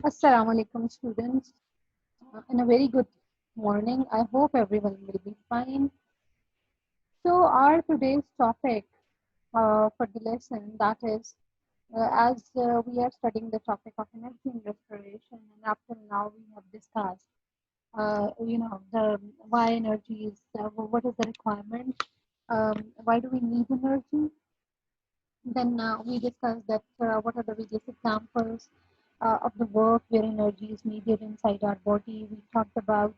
Assalamu alaikum, students, and a very good morning. I hope everyone will be fine. So, our today's topic for the lesson that is, as we are studying the topic of energy and respiration, and up till now we have discussed, the why energy is, what is the requirement, why do we need energy, then we discussed that what are the various examples of the work where energy is needed inside our body. We talked about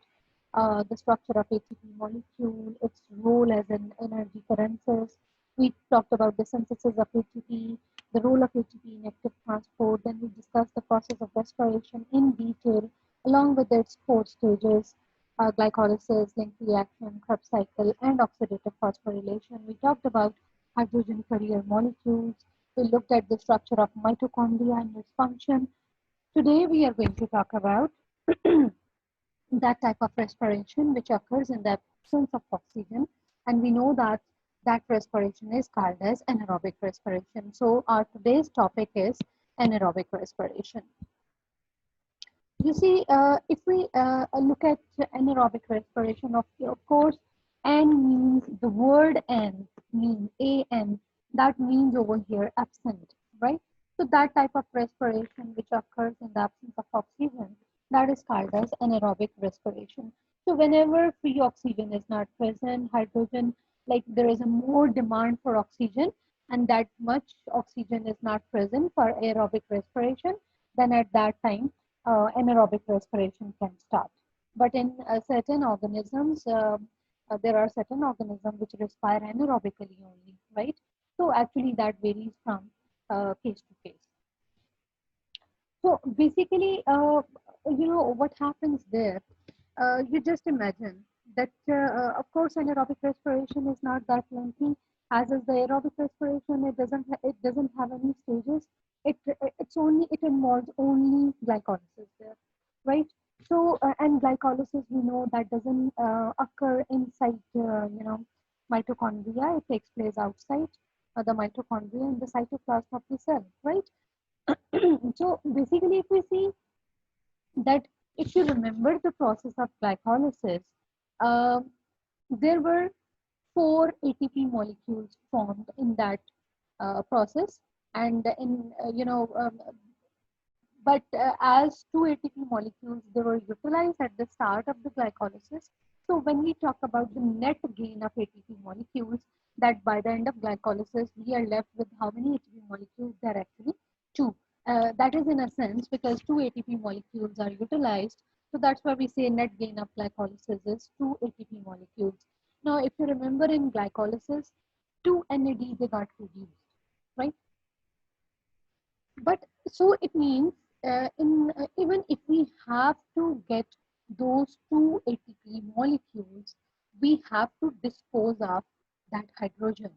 the structure of ATP molecule, its role as an energy currencies. We talked about the synthesis of ATP, the role of ATP in active transport. Then we discussed the process of respiration in detail, along with its four stages, glycolysis, link reaction, Krebs cycle, and oxidative phosphorylation. We talked about hydrogen carrier molecules. We looked at the structure of mitochondria and its function. Today, we are going to talk about that type of respiration which occurs in the absence of oxygen. And we know that that respiration is called as anaerobic respiration. So, our today's topic is anaerobic respiration. You see, if we look at anaerobic respiration, of course, N means the word N means AN. That means over here absent, right? So that type of respiration which occurs in the absence of oxygen, that is called as anaerobic respiration. So whenever free oxygen is not present, hydrogen, like there is a more demand for oxygen, and that much oxygen is not present for aerobic respiration, then at that time anaerobic respiration can start. But in certain organisms, there are certain organisms which respire anaerobically only, right? So actually that varies from case to case. So basically, what happens there, you just imagine that, of course, anaerobic respiration is not that lengthy, as is the aerobic respiration. It doesn't have any stages. It involves only glycolysis there, right? So and glycolysis, we know that doesn't occur inside mitochondria. It takes place outside the mitochondria in the cytoplasm of the cell, right? So basically, if we see that, if you remember the process of glycolysis, uh, there were four ATP molecules formed in that process, and as two ATP molecules, they were utilized at the start of the glycolysis. So when we talk about the net gain of ATP molecules, that by the end of glycolysis, we are left with how many ATP molecules? There are actually two. That is in a sense because two ATP molecules are utilized. So that's why we say net gain of glycolysis is two ATP molecules. Now, if you remember in glycolysis, two NAD they got reduced, right? But so it means in even if we have to get those two ATP molecules, we have to dispose of that hydrogen,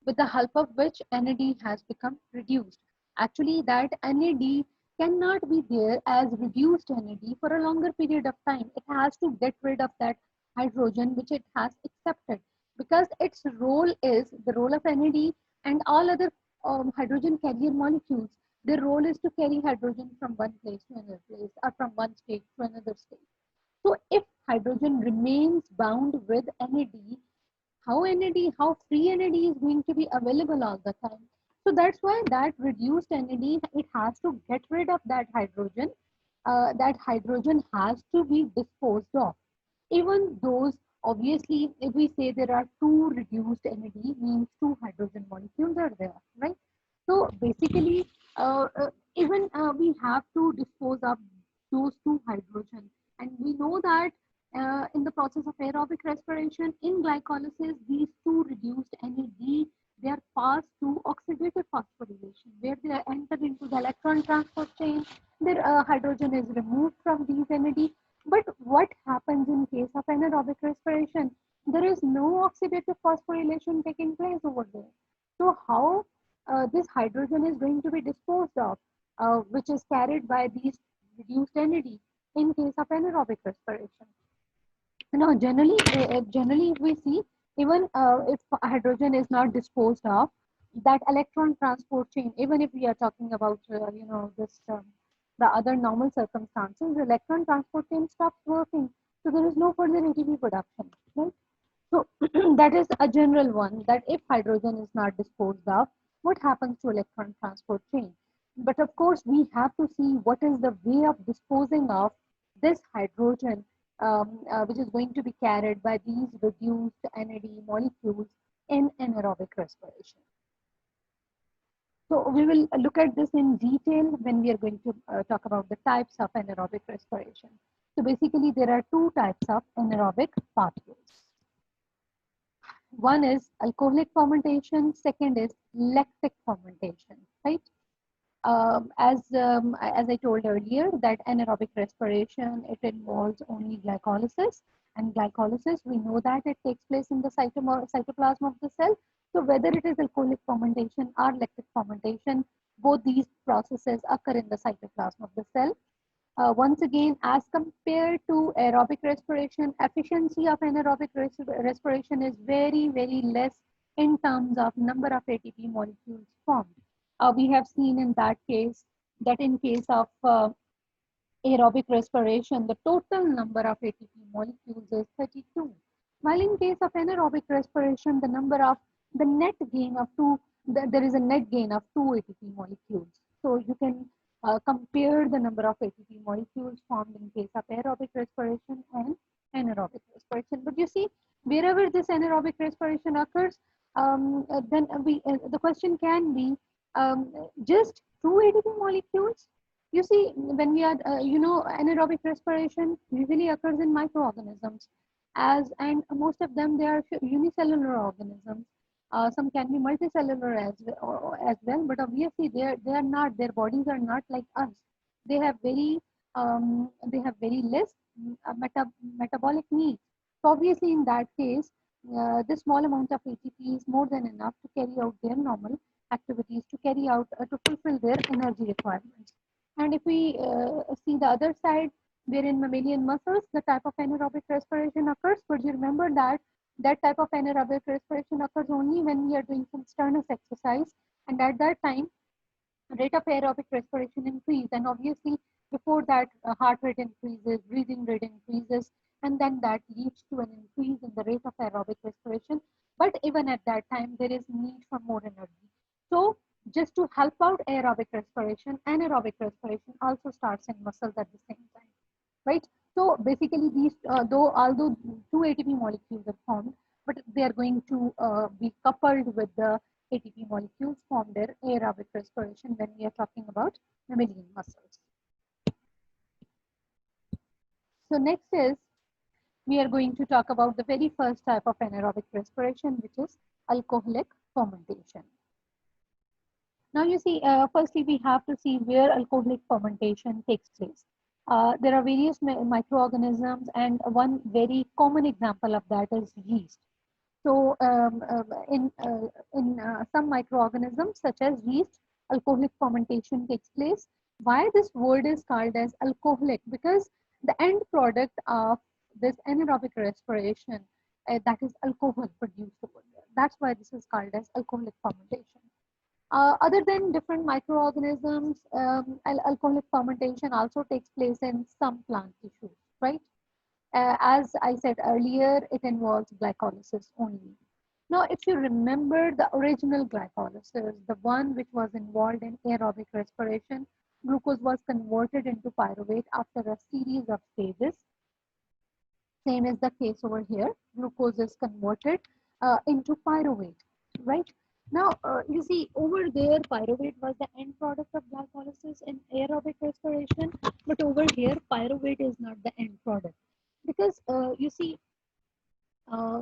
with the help of which NAD has become reduced. Actually, that NAD cannot be there as reduced NAD for a longer period of time. It has to get rid of that hydrogen which it has accepted, because its role is the role of NAD and all other hydrogen carrier molecules. Their role is to carry hydrogen from one place to another place, or from one state to another state. So if hydrogen remains bound with NAD, how free NAD is going to be available all the time. So that's why that reduced NAD, it has to get rid of that hydrogen. That hydrogen has to be disposed of. Even those, obviously, if we say there are two reduced NAD, means two hydrogen molecules are there, right? So basically, even we have to dispose of those two hydrogen. And we know that in the process of aerobic respiration, in glycolysis, these two reduced NAD, they are passed to oxidative phosphorylation, where they enter into the electron transport chain. Their hydrogen is removed from these NAD. But what happens in case of anaerobic respiration? There is no oxidative phosphorylation taking place over there. So how this hydrogen is going to be disposed of, which is carried by these reduced NAD in case of anaerobic respiration? Now, generally, if we see, even if hydrogen is not disposed of, that electron transport chain, even if we are talking about, this. the other normal circumstances, the electron transport chain stops working. So there is no further ATP production, right? So that is a general one, that if hydrogen is not disposed of, what happens to electron transport chain? But of course, we have to see what is the way of disposing of this hydrogen, which is going to be carried by these reduced NAD molecules in anaerobic respiration. So we will look at this in detail when we are going to talk about the types of anaerobic respiration. So basically, there are two types of anaerobic pathways. One is alcoholic fermentation, second is lactic fermentation, right? As I told earlier, that anaerobic respiration, it involves only glycolysis, and glycolysis, we know that it takes place in the cytoplasm of the cell. So whether it is alcoholic fermentation or lactic fermentation, both these processes occur in the cytoplasm of the cell. Once again, as compared to aerobic respiration, efficiency of anaerobic respiration is very, very less in terms of number of ATP molecules formed. We have seen in that case that in case of aerobic respiration, the total number of ATP molecules is 32. While in case of anaerobic respiration, the net gain of there is a net gain of 2 ATP molecules. So you can compare the number of ATP molecules formed in case of aerobic respiration and anaerobic respiration. But you see, wherever this anaerobic respiration occurs, then the question can be, just 2 ATP molecules. You see, when we are, anaerobic respiration usually occurs in microorganisms, and most of them, they are unicellular organisms. Some can be multicellular as well, but obviously they are not. Their bodies are not like us. They have very less metabolic needs. So obviously, in that case, this small amount of ATP is more than enough to carry out their normal activities, to fulfill their energy requirements. And if we see the other side, where in mammalian muscles, the type of anaerobic respiration occurs, but you remember that that type of anaerobic respiration occurs only when we are doing some strenuous exercise. And at that time, rate of aerobic respiration increase. And obviously, before that, heart rate increases, breathing rate increases, and then that leads to an increase in the rate of aerobic respiration. But even at that time, there is need for more energy. So just to help out aerobic respiration, anaerobic respiration also starts in muscles at the same time, right? So basically, although two ATP molecules are formed, but they are going to be coupled with the ATP molecules formed in aerobic respiration when we are talking about mammalian muscles. So next is, we are going to talk about the very first type of anaerobic respiration, which is alcoholic fermentation. Now you see, firstly, we have to see where alcoholic fermentation takes place. There are various microorganisms, and one very common example of that is yeast. So in some microorganisms such as yeast, alcoholic fermentation takes place. Why this word is called as alcoholic? Because the end product of this anaerobic respiration, that is alcohol produced over there. That's why this is called as alcoholic fermentation. Other than different microorganisms, alcoholic fermentation also takes place in some plant tissues, right? As I said earlier, it involves glycolysis only. Now, if you remember the original glycolysis, the one which was involved in aerobic respiration, glucose was converted into pyruvate after a series of stages. Same is the case over here. Glucose is converted into pyruvate, right? Now, you see over there, pyruvate was the end product of glycolysis in aerobic respiration, but over here, pyruvate is not the end product. Because you see, uh,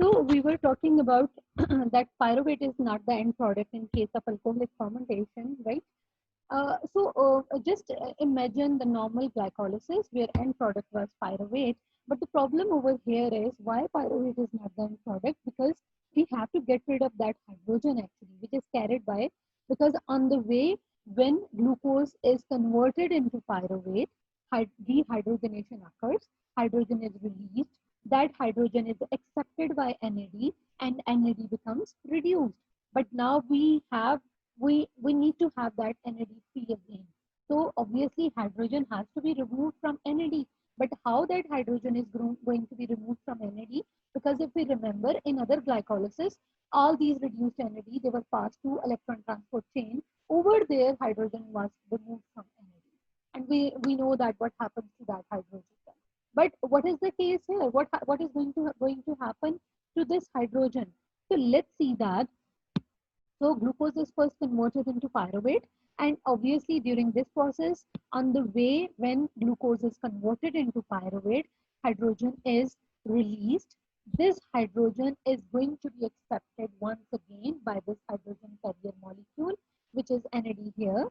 so we were talking about that pyruvate is not the end product in case of alcoholic fermentation, right? Just imagine the normal glycolysis where end product was pyruvate. But the problem over here is why pyruvate is not the end product, because we have to get rid of that hydrogen actually, which is carried by, because on the way when glucose is converted into pyruvate, dehydrogenation occurs, hydrogen is released, that hydrogen is accepted by NAD, and NAD becomes reduced. But now we need to have that NAD free again. So obviously hydrogen has to be removed from NAD. But how that hydrogen is going to be removed from NAD? Because if we remember, in other glycolysis, all these reduced NAD, they were passed to electron transport chain. Over there, hydrogen was removed from NAD. And we know that what happens to that hydrogen. But what is the case here? What is going to happen to this hydrogen? So let's see that. So glucose is first converted into pyruvate, and obviously during this process, on the way when glucose is converted into pyruvate, hydrogen is released. This hydrogen is going to be accepted once again by this hydrogen carrier molecule, which is NAD here.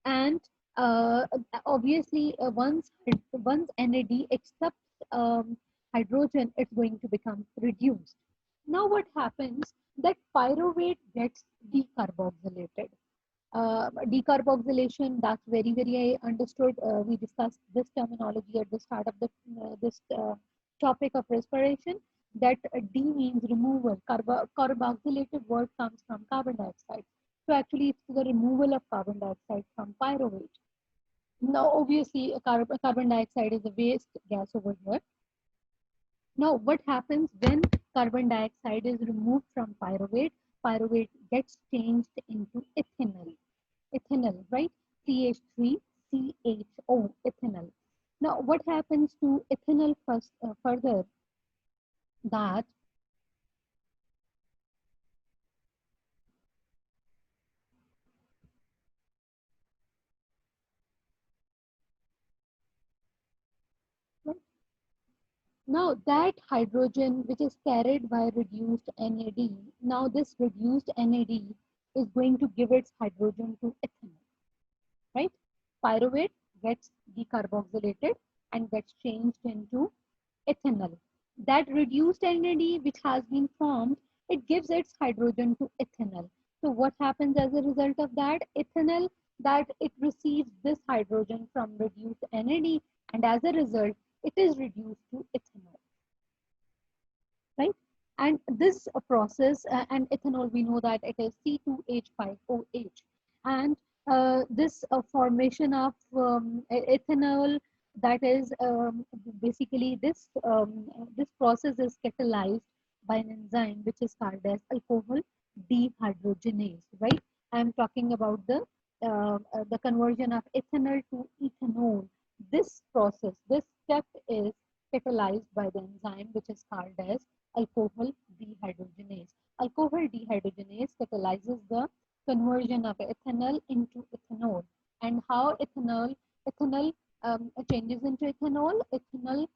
And obviously once NAD accepts hydrogen, it's going to become reduced. Now what happens, that pyruvate gets decarboxylated. Decarboxylation, that's very I understood. We discussed this terminology at the start of the this topic of respiration, that D means removal. Carboxylated word comes from carbon dioxide. So actually it's the removal of carbon dioxide from pyruvate. Now obviously carbon dioxide is a waste gas over here. Now what happens when carbon dioxide is removed from pyruvate? Pyruvate gets changed into ethanol. Ethanol, right? CH3CHO, ethanol. Now what happens to ethanol first, further? That now that hydrogen which is carried by reduced NAD, now this reduced NAD is going to give its hydrogen to ethanol, right? Pyruvate gets decarboxylated and gets changed into ethanol. That reduced NAD which has been formed, it gives its hydrogen to ethanol. So what happens as a result of that? Ethanol, that it receives this hydrogen from reduced NAD, and as a result, it is reduced to ethanol, right? And this process, and ethanol, we know that it is C2H5OH. And this formation of ethanol, that is basically this process is catalyzed by an enzyme which is called as alcohol dehydrogenase, right? I'm talking about the conversion of ethanol to ethanol. This process, this step is catalyzed by the enzyme which is called as alcohol dehydrogenase. Alcohol dehydrogenase catalyzes the conversion of ethanol into ethanol. And how ethanol changes into ethanol? Ethanol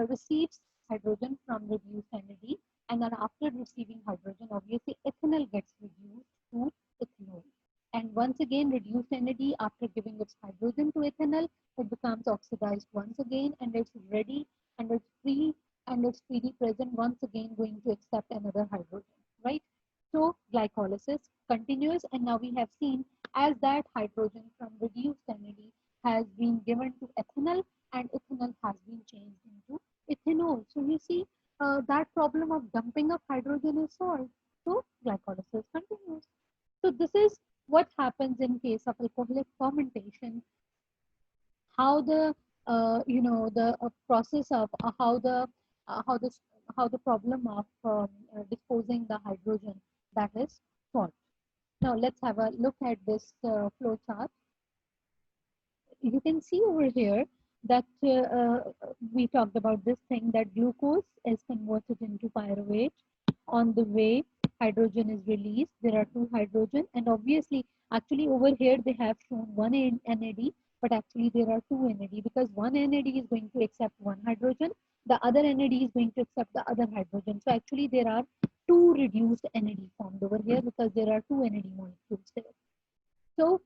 receives hydrogen from reduced NAD, and then after receiving hydrogen, obviously ethanol gets reduced to ethanol. And once again, reduced NAD, after giving its hydrogen to ethanol, it becomes oxidized once again, and it's ready, and it's free, and it's freely present once again, going to accept another hydrogen, right? So glycolysis continues, and now we have seen as that hydrogen from reduced NAD has been given to ethanol, and ethanol has been changed into ethanol. So you see, that problem of dumping of hydrogen is solved. So glycolysis continues. So this is what happens in case of alcoholic fermentation. How the the process of how this how the problem of disposing the hydrogen, that is solved. Now let's have a look at this flow chart. You can see over here that we talked about this thing, that glucose is converted into pyruvate. On the way, hydrogen is released. There are two hydrogen, and obviously, actually over here they have shown one NAD, but actually there are two NAD, because one NAD is going to accept one hydrogen, the other NAD is going to accept the other hydrogen. So actually there are two reduced NAD formed over here because there are two NAD molecules there. So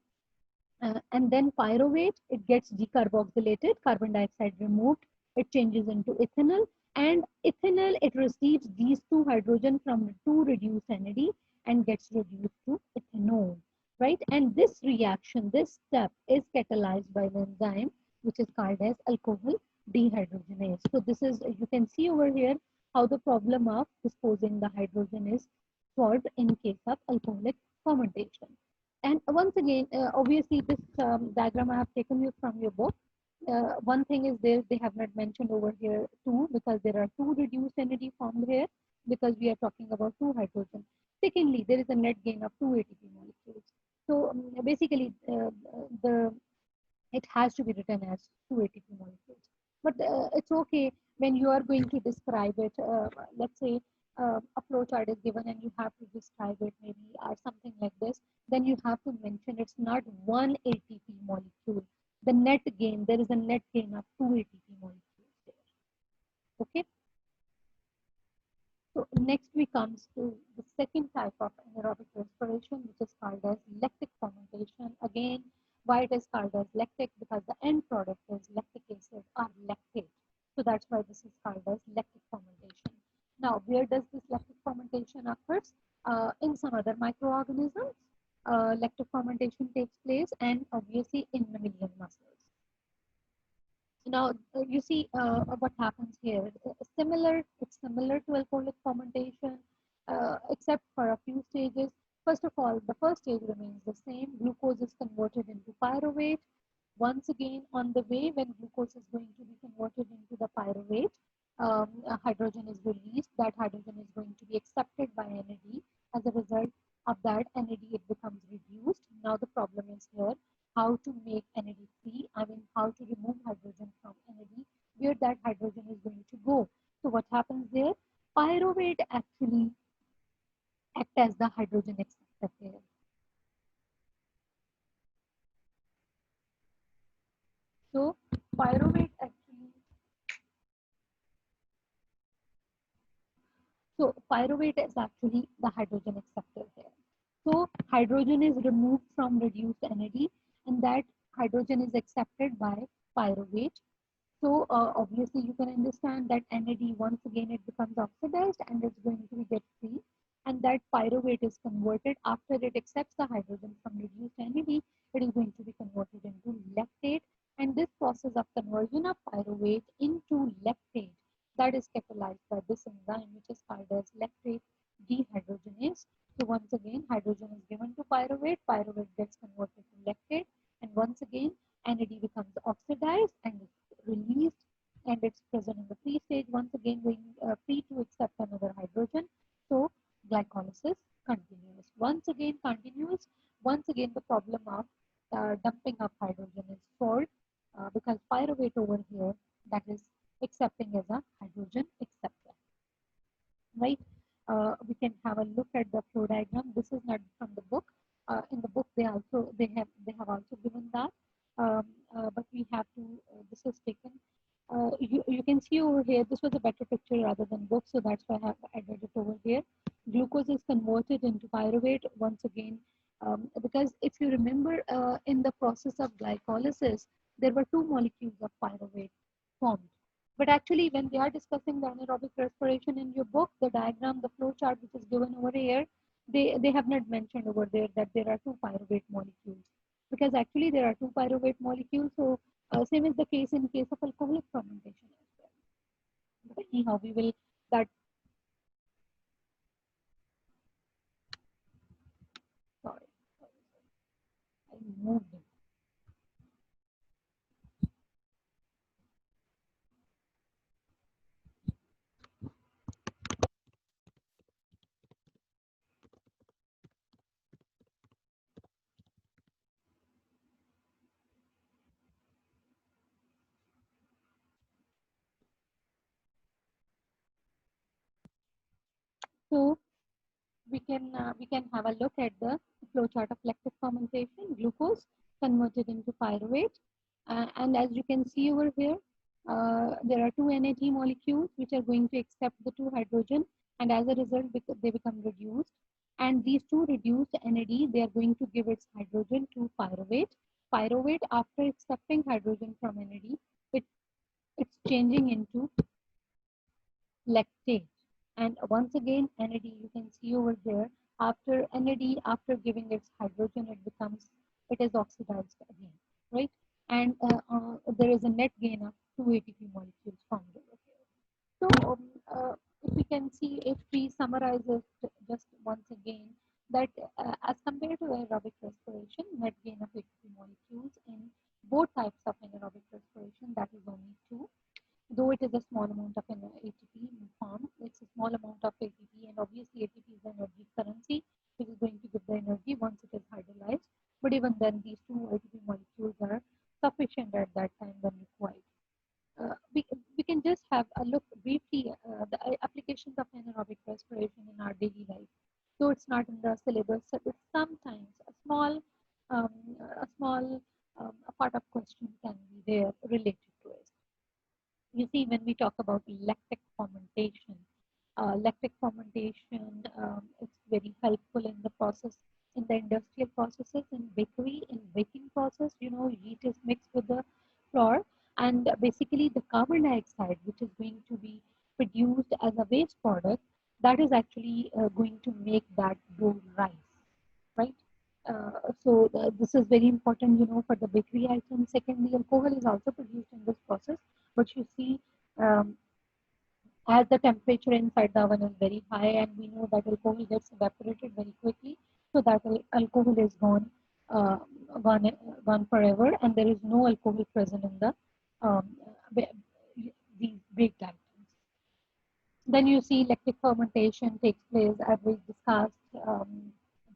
and then pyruvate, it gets decarboxylated, carbon dioxide removed, it changes into ethanol, and ethanol, it receives these two hydrogen from two reduced NAD and gets reduced to ethanol, right? And this reaction, this step is catalyzed by the enzyme which is called as alcohol dehydrogenase. So this is, you can see over here, how the problem of disposing the hydrogen is solved in case of alcoholic fermentation. And once again, obviously this diagram I have taken you from your book. One thing is they have not mentioned over here two, because there are two reduced NAD formed here, because we are talking about two hydrogen. Secondly, there is a net gain of two ATP molecules. So basically, the it has to be written as two ATP molecules. But it's okay when you are going to describe it. Let's say a flow chart is given and you have to describe it maybe or something like this. Then you have to mention it's not one ATP molecule. The net gain, there is a net gain of two ATP molecules there. Okay. So next we comes to the second type of anaerobic respiration, which is called as lactic fermentation. Again, why it is called as lactic? Because the end product is lactic acid or lactate. So that's why this is called as lactic fermentation. Now, where does this lactic fermentation occurs? In some other microorganisms, lactic fermentation takes place, and obviously in mammalian muscles. Now, you see what happens here. It's similar to alcoholic fermentation, except for a few stages. First of all, the first stage remains the same. Glucose is converted into pyruvate. Once again, on the way, when glucose is going to be converted into the pyruvate, hydrogen is released. That hydrogen is going to be accepted by NAD. As a result of that, NAD it becomes reduced. Now the problem is here how to make NAD free. I mean, how to remove hydrogen from NAD, where that hydrogen is going to go. So what happens there? Pyruvate actually act as the hydrogen acceptor here. So pyruvate actually, so pyruvate is actually the hydrogen acceptor here. So hydrogen is removed from reduced NAD, and that hydrogen is accepted by pyruvate. So obviously you can understand that NAD once again it becomes oxidized and it's going to be get free, and that pyruvate is converted after it accepts the hydrogen from reduced NAD. It is going to be converted into lactate, and this process of conversion of pyruvate into lactate, that is catalyzed by this enzyme which is called as lactate dehydrogenase. So once again hydrogen is given to pyruvate, pyruvate gets converted to lactate, and once again NAD becomes oxidized and released, and it's present in the free stage, once again going free to accept another hydrogen. So glycolysis continues. Once again continues. Once again the problem of dumping of hydrogen is solved, because pyruvate over here that is accepting as a hydrogen acceptor. Right? We can have a look at the flow diagram. This is not from the book. In the book they have also given that, but we have to. This is taken. You can see over here. This was a better picture rather than book, so that's why I have added it over here. Glucose is converted into pyruvate once again, because if you remember, in the process of glycolysis, there were two molecules of pyruvate formed. But actually, when they are discussing the anaerobic respiration in your book, the diagram, the flow chart which is given over here, they have not mentioned over there that there are two pyruvate molecules. Because actually there are two pyruvate molecules, so same is the case in case of alcoholic fermentation as well. But anyhow, we will that. Sorry, I moved it. So we can have a look at the flow chart of lactic fermentation. Glucose converted into pyruvate, and as you can see over here, there are two NAD molecules which are going to accept the two hydrogen, and as a result, they become reduced. And these two reduced NAD, they are going to give its hydrogen to pyruvate. Pyruvate, after accepting hydrogen from NAD, it's changing into lactate. And once again, NAD, you can see over there, after NAD, after giving its hydrogen, it is oxidized again, right? And there is a net gain of two ATP molecules found over here. So if we can see if we summarize it just once again that as compared to aerobic respiration, net gain of ATP molecules in both types of anaerobic respiration, that is only 2. Though it is a small amount of an ATP form, it's a small amount of ATP, and obviously ATP is the energy currency, which is going to give the energy once it is hydrolyzed. But even then, these 2 ATP molecules are sufficient at that time when required. We can just have a look briefly the applications of anaerobic respiration in our daily life. So it's not in the syllabus, so it's sometimes um, a small a part of question can be there related to it. You see, when we talk about lactic fermentation, it's very helpful in the process, in the industrial processes, in bakery, in baking process. Yeast is mixed with the flour, and basically the carbon dioxide, which is going to be produced as a waste product, that is actually going to make that dough rise, right? This is very important, for the bakery items. Secondly, alcohol is also produced in this process, but you see, um, as the temperature inside the oven is very high, and we know that alcohol gets evaporated very quickly, so that alcohol is uh, gone, gone forever, and there is no alcohol present in the um, these baked items. Then you see lactic fermentation takes place, as we discussed.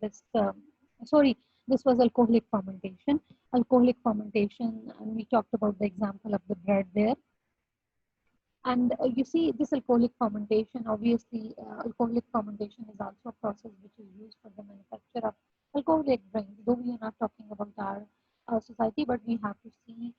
This sorry, this was alcoholic fermentation. Alcoholic fermentation, and we talked about the example of the bread there. And you see this alcoholic fermentation, obviously alcoholic fermentation is also a process which is used for the manufacture of alcoholic drinks, though we are not talking about our society, but we have to see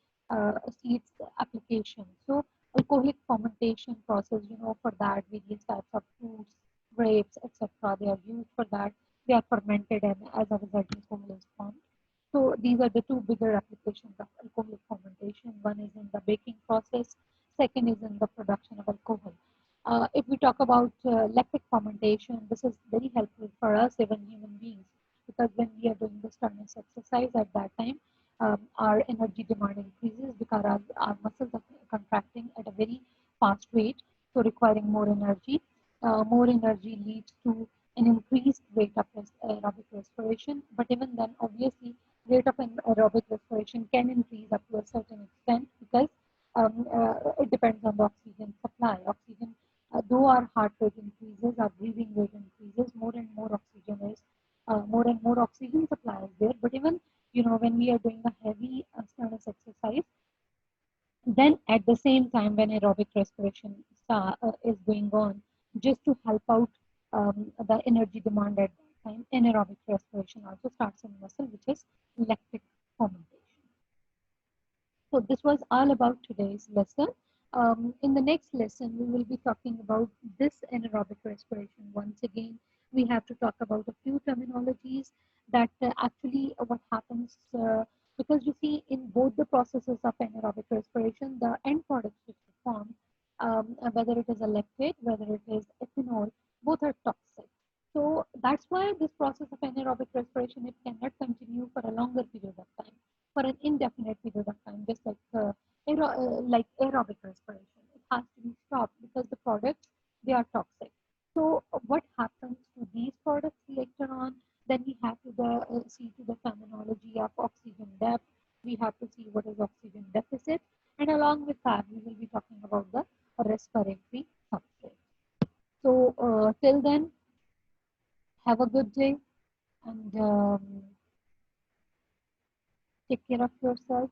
its application. So alcoholic fermentation process, for that various types of fruits, grapes, etc. They are used for that. They are fermented, and as a result, alcohol is formed. So these are the two bigger applications of alcoholic fermentation. One is in the baking process, second is in the production of alcohol. If we talk about lactic fermentation, this is very helpful for us, even human beings, because when we are doing the sternus exercise at that time, our energy demand increases because our muscles are contracting at a very fast rate, so requiring more energy. More energy leads to an increased rate of aerobic respiration, but even then, obviously, rate of aerobic respiration can increase up to a certain extent because it depends on the oxygen supply. Oxygen, though our heart rate increases, our breathing rate increases, more and more oxygen supply is there. But even when we are doing a heavy sternus exercise, then at the same time when aerobic respiration is going on, just to help out the energy demand at that time, anaerobic respiration also starts in muscle, which is lactic fermentation. So this was all about today's lesson. In the next lesson, we will be talking about this anaerobic respiration. Once again, we have to talk about a few terminologies that actually what happens, because you see in both the processes of anaerobic respiration, the end products which are formed, whether it is a lactate, whether it is ethanol, both are toxic. So that's why this process of anaerobic respiration, it cannot continue for a longer period of time, for an indefinite period of time, just like aerobic respiration. It has to be stopped because the products, they are toxic. So what happens to these products later on? Then we have to see to the terminology of oxygen depth. We have to see what is oxygen deficit, and along with that, we will be talking about the respiratory substrate. So till then, have a good day, and take care of yourself.